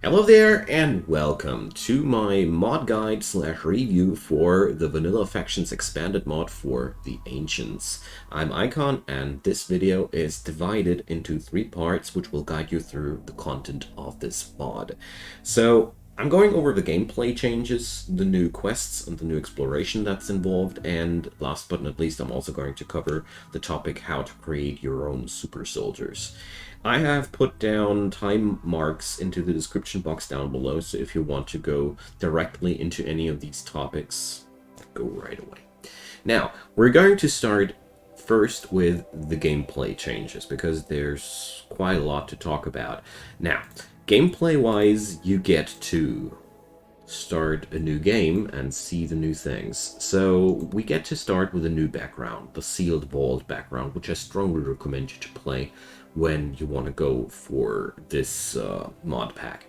Hello there, and welcome to my mod guide slash review for the Vanilla Factions expanded mod for the Ancients. I'm Icon, and this video is divided into 3 parts, which will guide you through the content of this mod. So, I'm going over the gameplay changes, the new quests, and the new exploration that's involved, and last but not least, I'm also going to cover the topic how to create your own super soldiers. I have put down time marks into the description box down below, so if you want to go directly into any of these topics, go right away. Now, we're going to start first with the gameplay changes, because there's quite a lot to talk about. Now, gameplay-wise, you get to start a new game and see the new things. So we get to start with a new background, the sealed vault background, which I strongly recommend you to play when you want to go for this mod pack.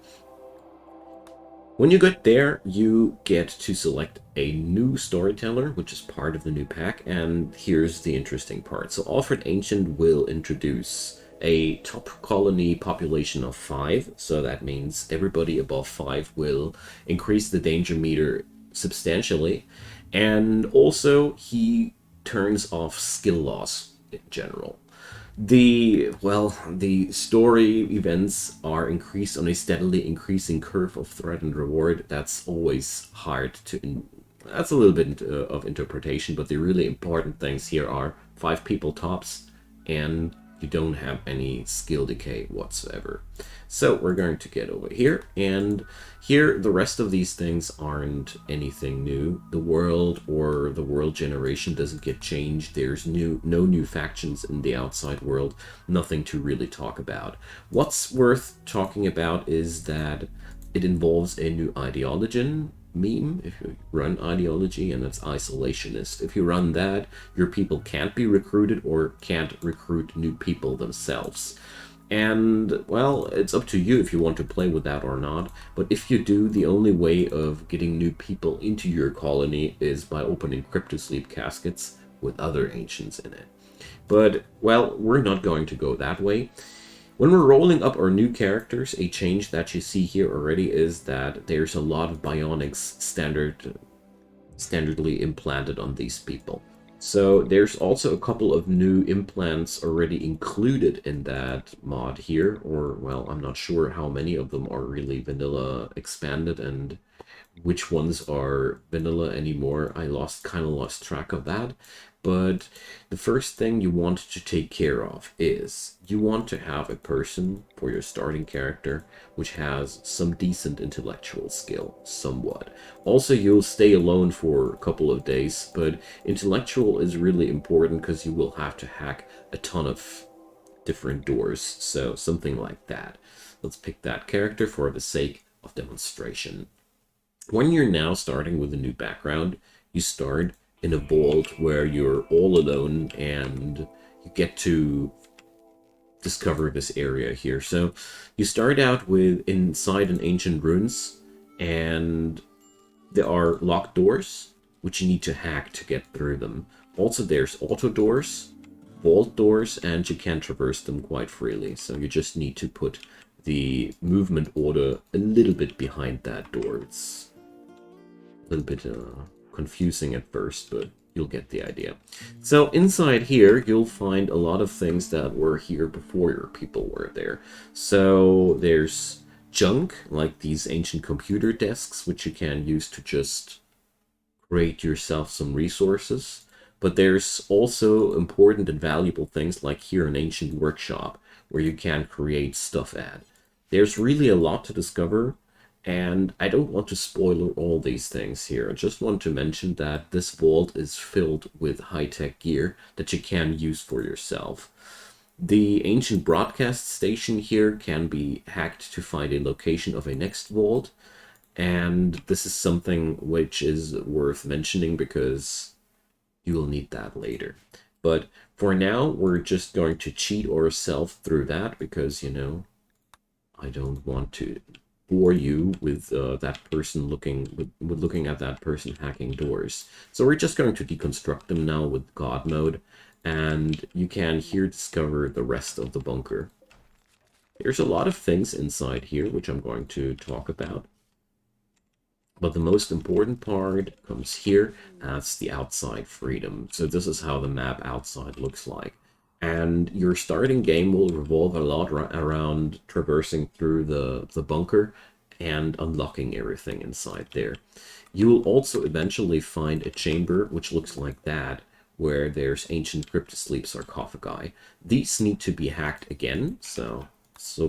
When you get there, you get to select a new storyteller, which is part of the new pack, and here's the interesting part. So Alfred Ancient will introduce a top colony population of 5, so that means everybody above 5 will increase the danger meter substantially, and also he turns off skill loss in general. The story events are increased on a steadily increasing curve of threat and reward. That's always hard to that's a little bit of interpretation, but the really important things here are 5 people tops, and you don't have any skill decay whatsoever. So we're going to get over here, and here the rest of these things aren't anything new. The world or the world generation doesn't get changed. There's no new factions in the outside world, nothing to really talk about. What's worth talking about is that it involves a new ideology meme. If you run ideology, and that's isolationist. If you run that, your people can't be recruited or can't recruit new people themselves. And, well, it's up to you if you want to play with that or not. But if you do, the only way of getting new people into your colony is by opening cryptosleep caskets with other ancients in it. But, well, we're not going to go that way. When we're rolling up our new characters, a change that you see here already is that there's a lot of bionics standardly implanted on these people. So there's also a couple of new implants already included in that mod here, or, well, I'm not sure how many of them are really vanilla expanded and which ones are vanilla anymore. I kind of lost track of that. But the first thing you want to take care of is you want to have a person for your starting character which has some decent intellectual skill, somewhat. Also, you'll stay alone for a couple of days, but intellectual is really important because you will have to hack a ton of different doors, so something like that. Let's pick that character for the sake of demonstration. When you're now starting with a new background, you start in a vault where you're all alone and you get to discover this area here. So you start out with inside an ancient ruins, and there are locked doors which you need to hack to get through them. Also, there's auto doors, vault doors, and you can traverse them quite freely. So you just need to put the movement order a little bit behind that door. It's a little bit confusing at first, but you'll get the idea. So inside here, you'll find a lot of things that were here before your people were there. So there's junk, like these ancient computer desks, which you can use to just create yourself some resources. But there's also important and valuable things like here an ancient workshop, where you can create stuff at. There's really a lot to discover, and I don't want to spoiler all these things here. I just want to mention that this vault is filled with high-tech gear that you can use for yourself. The ancient broadcast station here can be hacked to find a location of a next vault, and this is something which is worth mentioning because you will need that later. But for now, we're just going to cheat ourselves through that because, you know, I don't want to bore you with that person looking at that person hacking doors. So we're just going to deconstruct them now with God mode, and you can here discover the rest of the bunker. There's a lot of things inside here, which I'm going to talk about. But the most important part comes here. That's the outside freedom. So this is how the map outside looks like. And your starting game will revolve a lot around traversing through the bunker and unlocking everything inside there. You will also eventually find a chamber which looks like that, where there's ancient cryptosleep sarcophagi. These need to be hacked again, so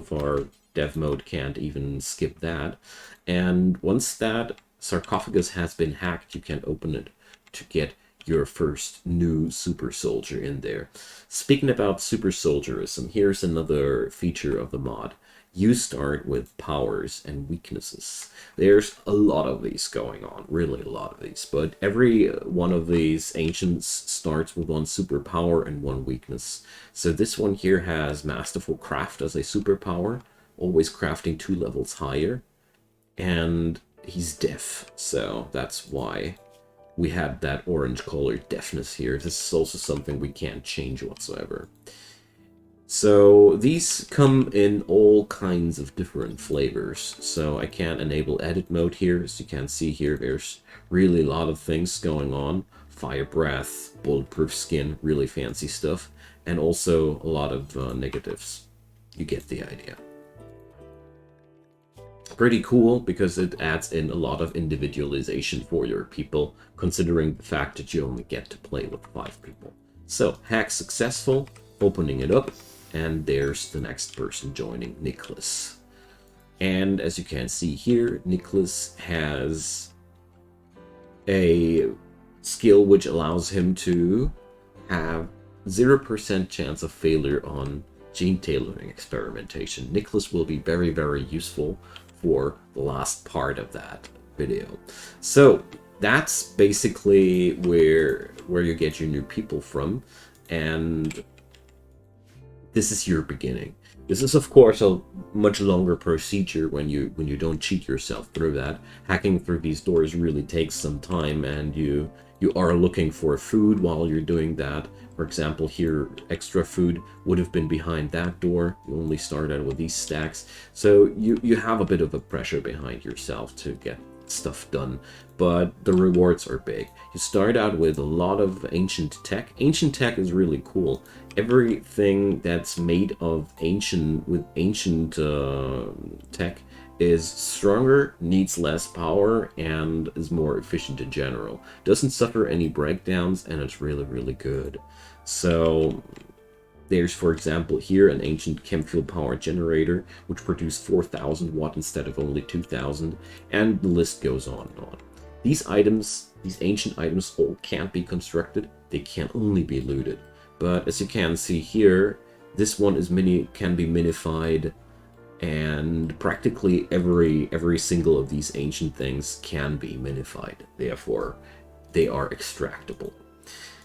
far dev mode can't even skip that. And once that sarcophagus has been hacked, you can open it to get your first new super soldier in there. Speaking about super soldierism, here's another feature of the mod. You start with powers and weaknesses. There's a lot of these going on, really a lot of these, but every one of these ancients starts with one superpower and one weakness. So this one here has Masterful Craft as a superpower, always crafting 2 levels higher, and he's deaf, so that's why we have that orange colored deafness here. This is also something we can't change whatsoever. So these come in all kinds of different flavors. So I can enable edit mode here. As you can see here, there's really a lot of things going on. Fire breath, bulletproof skin, really fancy stuff. And also a lot of negatives. You get the idea. Pretty cool because it adds in a lot of individualization for your people, considering the fact that you only get to play with 5 people. So, hack successful, opening it up, and there's the next person joining, Nicholas. And as you can see here, Nicholas has a skill which allows him to have 0% chance of failure on gene tailoring experimentation. Nicholas will be very, very useful for the last part of that video. So that's basically where you get your new people from, and this is your beginning. This is of course a much longer procedure when you don't cheat yourself through that. Hacking through these doors really takes some time, and you are looking for food while you're doing that. For example, here, extra food would have been behind that door. You only start out with these stacks. So you have a bit of a pressure behind yourself to get stuff done, but the rewards are big. You start out with a lot of ancient tech. Ancient tech is really cool. Everything that's made of ancient tech is stronger, needs less power, and is more efficient in general. Doesn't suffer any breakdowns, and it's really, really good. So there's, for example, here an ancient chemfuel power generator, which produced 4,000 watt instead of only 2,000, and the list goes on and on. These items, these ancient items, all can't be constructed. They can only be looted. But as you can see here, this one can be minified, and practically every single of these ancient things can be minified. Therefore, they are extractable.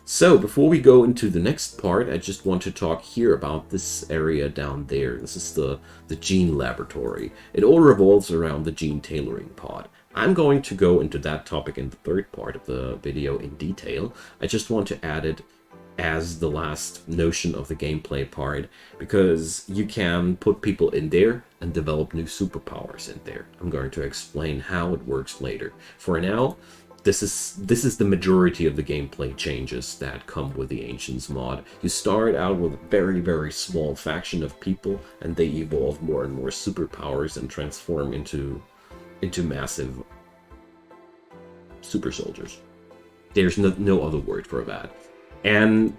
So before we go into the next part, I just want to talk here about this area down there. This is the gene laboratory. It all revolves around the gene tailoring pod. I'm going to go into that topic in the third part of the video in detail. I just want to add it as the last notion of the gameplay part, because you can put people in there and develop new superpowers in there. I'm going to explain how it works later. For now, this is the majority of the gameplay changes that come with the Ancients mod. You start out with a very, very small faction of people, and they evolve more and more superpowers and transform into massive super soldiers. There's no other word for that. And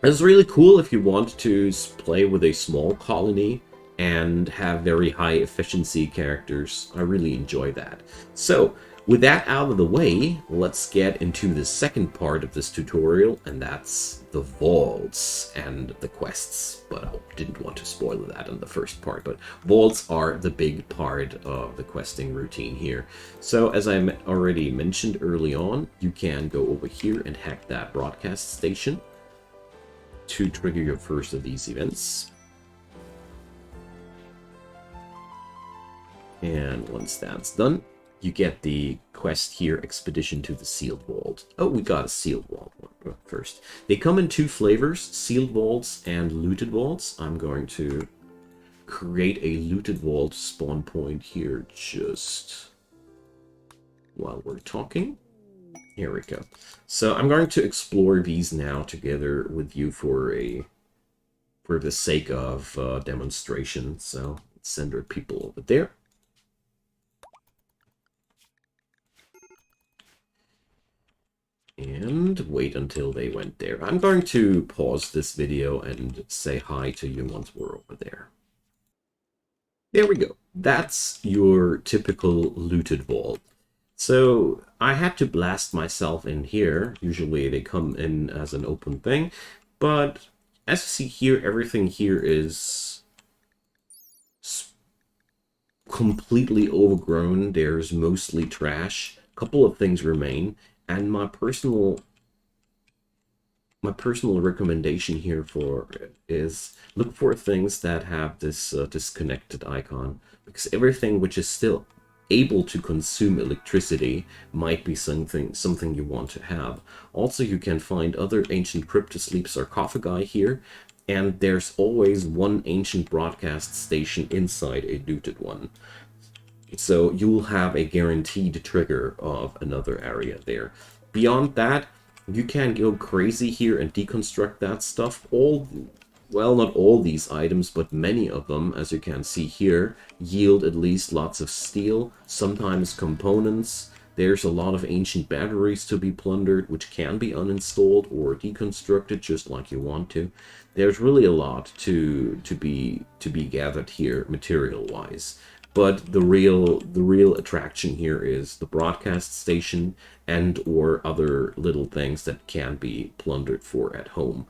it's really cool if you want to play with a small colony and have very high efficiency characters. I really enjoy that. So, with that out of the way, let's get into the second part of this tutorial, and that's the vaults and the quests. But I didn't want to spoil that in the first part, but vaults are the big part of the questing routine here. So as I already mentioned early on, you can go over here and hack that broadcast station to trigger your first of these events. And once that's done, you get the quest here, Expedition to the Sealed Vault. Oh, we got a Sealed Vault one first. They come in 2 flavors, Sealed Vaults and Looted Vaults. I'm going to create a looted vault spawn point here just while we're talking. Here we go. So I'm going to explore these now together with you for the sake of demonstration. So let's send our people over there. And wait until they went there. I'm going to pause this video and say hi to you once we're over there. There we go. That's your typical looted vault. So I had to blast myself in here. Usually they come in as an open thing. But as you see here, everything here is completely overgrown. There's mostly trash. A couple of things remain. And my personal recommendation here for it is look for things that have this disconnected icon, because everything which is still able to consume electricity might be something you want to have. Also, you can find other ancient cryptosleep sarcophagi here, and there's always one ancient broadcast station inside a looted one. So you'll have a guaranteed trigger of another area there. Beyond that, you can go crazy here and deconstruct that stuff. Well, not all these items, but many of them, as you can see here, yield at least lots of steel, sometimes components. There's a lot of ancient batteries to be plundered, which can be uninstalled or deconstructed just like you want to. There's really a lot to be gathered here, material-wise. But the real attraction here is the broadcast station and or other little things that can be plundered for at home.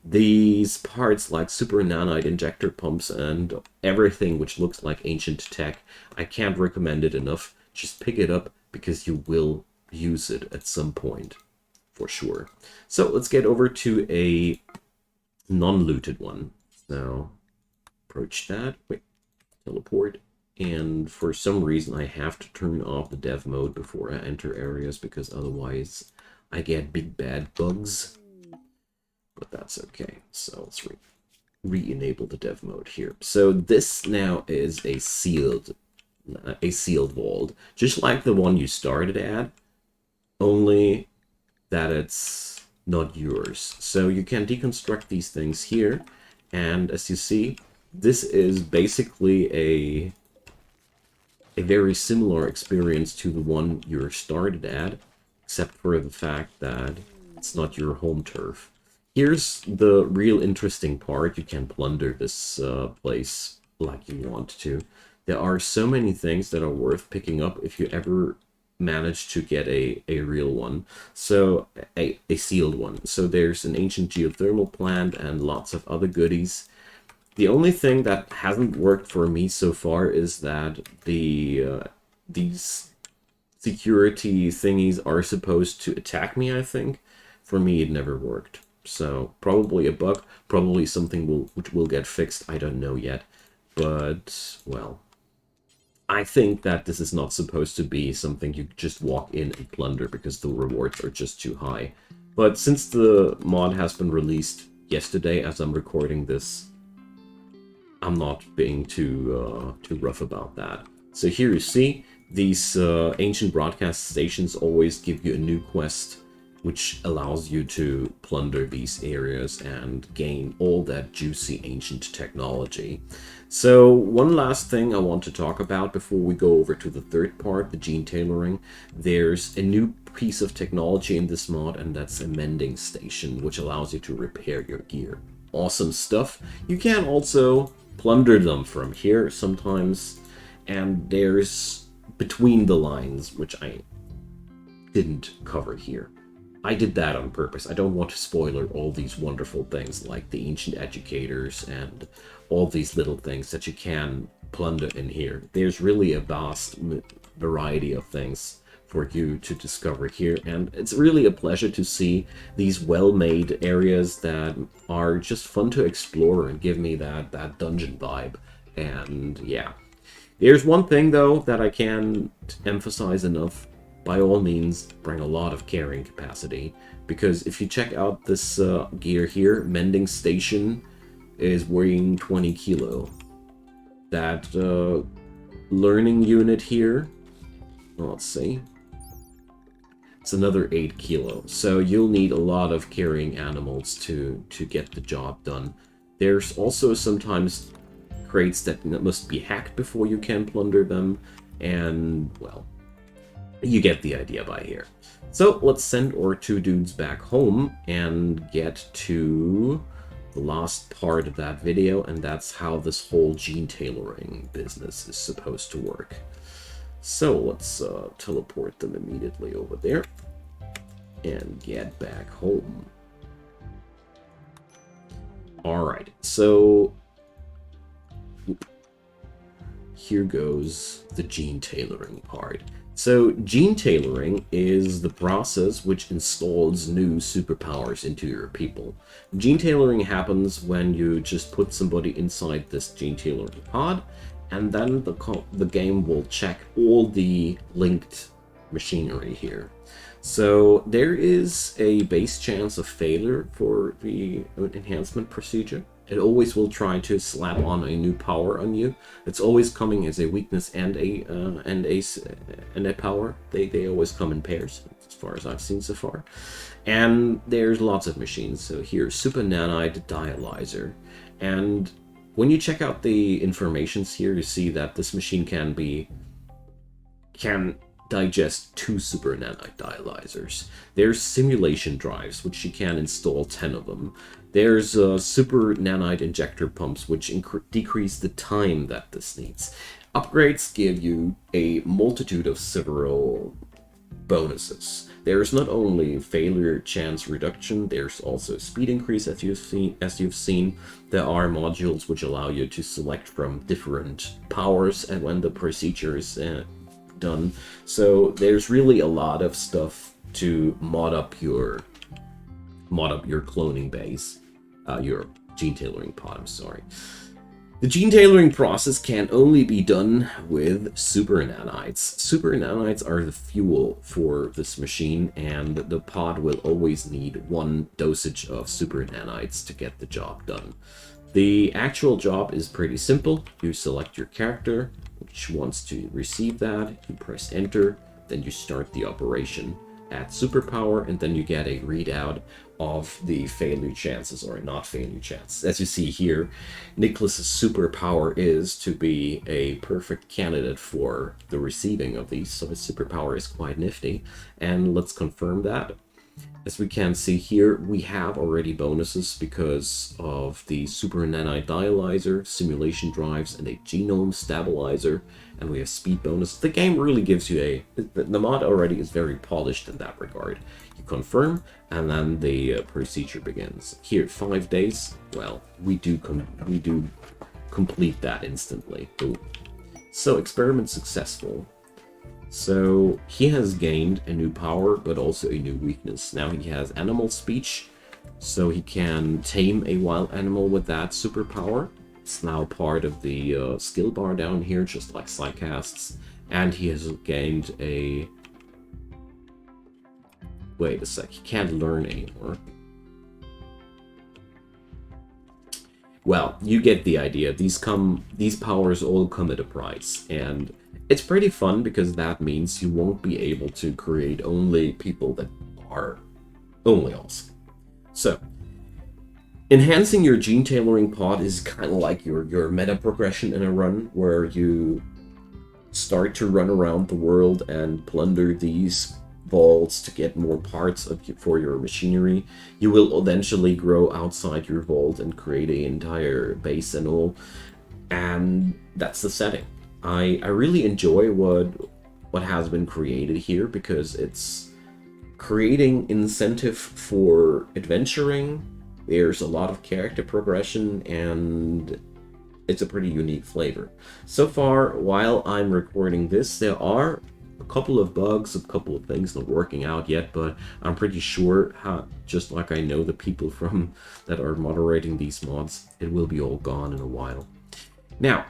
These parts like super nanite injector pumps and everything which looks like ancient tech, I can't recommend it enough. Just pick it up because you will use it at some point for sure. So let's get over to a non-looted one. So approach that. Wait, teleport. And for some reason, I have to turn off the dev mode before I enter areas, because otherwise I get big bad bugs. But that's okay. So let's re-enable the dev mode here. So this now is a sealed vault, just like the one you started at, only that it's not yours. So you can deconstruct these things here, and as you see, this is basically a very similar experience to the one you're started at, except for the fact that it's not your home turf. Here's the real interesting part. You can plunder this place like you want to. There are so many things that are worth picking up if you ever manage to get a real one. So a sealed one. So there's an ancient geothermal plant and lots of other goodies. The only thing that hasn't worked for me so far is that these security thingies are supposed to attack me, I think. For me, it never worked. So probably a bug, probably something which will get fixed, I don't know yet. But, well, I think that this is not supposed to be something you just walk in and plunder because the rewards are just too high. But since the mod has been released yesterday as I'm recording this, I'm not being too rough about that. So here you see, these ancient broadcast stations always give you a new quest, which allows you to plunder these areas and gain all that juicy ancient technology. So one last thing I want to talk about before we go over to the third part, the gene tailoring. There's a new piece of technology in this mod, and that's a mending station, which allows you to repair your gear. Awesome stuff. You can also plunder them from here sometimes, and there's between the lines, which I didn't cover here. I did that on purpose. I don't want to spoiler all these wonderful things like the ancient educators and all these little things that you can plunder in here. There's really a vast variety of things for you to discover here, and it's really a pleasure to see these well-made areas that are just fun to explore and give me that dungeon vibe. And yeah, there's one thing though that I can't emphasize enough. By all means, bring a lot of carrying capacity, because if you check out this gear here, mending station is weighing 20 kilo. that learning unit here. Let's see. It's another 8 kilos. So you'll need a lot of carrying animals to get the job done. There's also sometimes crates that must be hacked before you can plunder them. And, well, you get the idea by here. So let's send our 2 dudes back home and get to the last part of that video, and that's how this whole gene tailoring business is supposed to work. So let's teleport them immediately over there and get back home. Alright, so here goes the gene tailoring part. So gene tailoring is the process which installs new superpowers into your people. Gene tailoring happens when you just put somebody inside this gene tailoring pod, and then the game will check all the linked machinery here. So there is a base chance of failure for the enhancement procedure. It always will try to slap on a new power on you. It's always coming as a weakness and a power. They always come in pairs, as far as I've seen so far. And there's lots of machines. So here's Super Nanite Dialyzer. And when you check out the informations here, you see that this machine can digest 2 Super Nanite Dialyzers. There's simulation drives, which you can install 10 of them. There's Super Nanite Injector Pumps, which decrease the time that this needs. Upgrades give you a multitude of several bonuses. There's not only failure chance reduction, there's also speed increase, as you've seen. There are modules which allow you to select from different powers and when the procedure is done. So there's really a lot of stuff to mod up your cloning base, your gene tailoring pod, I'm sorry. The gene tailoring process can only be done with super nanites. Super nanites are the fuel for this machine, and the pod will always need 1 dosage of super nanites to get the job done. The actual job is pretty simple. You select your character, which wants to receive that, you press enter, then you start the operation at superpower, and then you get a readout of the failure chances or not failure chance. As you see here, Nicholas's superpower is to be a perfect candidate for the receiving of these, so his superpower is quite nifty, and let's confirm that. As we can see here, we have already bonuses because of the Super Nanite Dialyzer, simulation drives, and a genome stabilizer, and we have speed bonus. The game really gives you the mod already is very polished in that regard. You confirm, and then the procedure begins. Here, 5 days. Well, we do complete that instantly. Ooh. So, experiment successful. So he has gained a new power, but also a new weakness. Now he has animal speech, so he can tame a wild animal with that superpower. It's now part of the skill bar down here, just like Psycasts. And he has gained a... Wait a sec, he can't learn anymore. Well, you get the idea. These powers all come at a price, and it's pretty fun because that means you won't be able to create only people that are only awesome. So, enhancing your gene tailoring pod is kind of like your meta progression in a run, where you start to run around the world and plunder these vaults to get more parts for your machinery. You will eventually grow outside your vault and create an entire base and all, and that's the setting. I really enjoy what has been created here because it's creating incentive for adventuring. There's a lot of character progression, and it's a pretty unique flavor. So far, while I'm recording this, there are a couple of bugs, a couple of things not working out yet, but I'm pretty sure, just like I know the people that are moderating these mods, it will be all gone in a while. Now,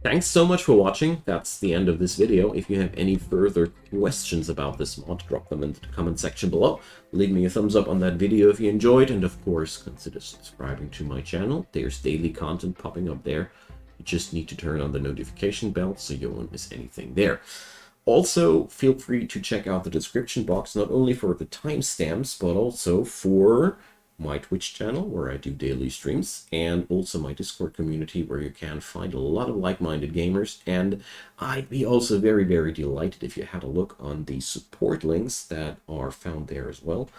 thanks so much for watching. That's the end of this video. If you have any further questions about this mod, drop them into the comment section below. Leave me a thumbs up on that video if you enjoyed, and of course, consider subscribing to my channel. There's daily content popping up there. You just need to turn on the notification bell so you won't miss anything there. Also, feel free to check out the description box, not only for the timestamps, but also for my Twitch channel, where I do daily streams, and also my Discord community, where you can find a lot of like-minded gamers. And I'd be also very, very delighted if you had a look on the support links that are found there as well.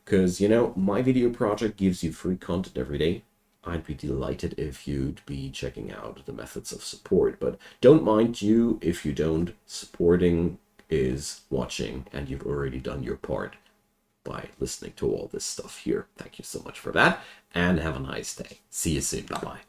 Because, you know, my video project gives you free content every day. I'd be delighted if you'd be checking out the methods of support, but don't mind you if you don't. Supporting is watching, and you've already done your part by listening to all this stuff here. Thank you so much for that, and have a nice day. See you soon. Bye-bye.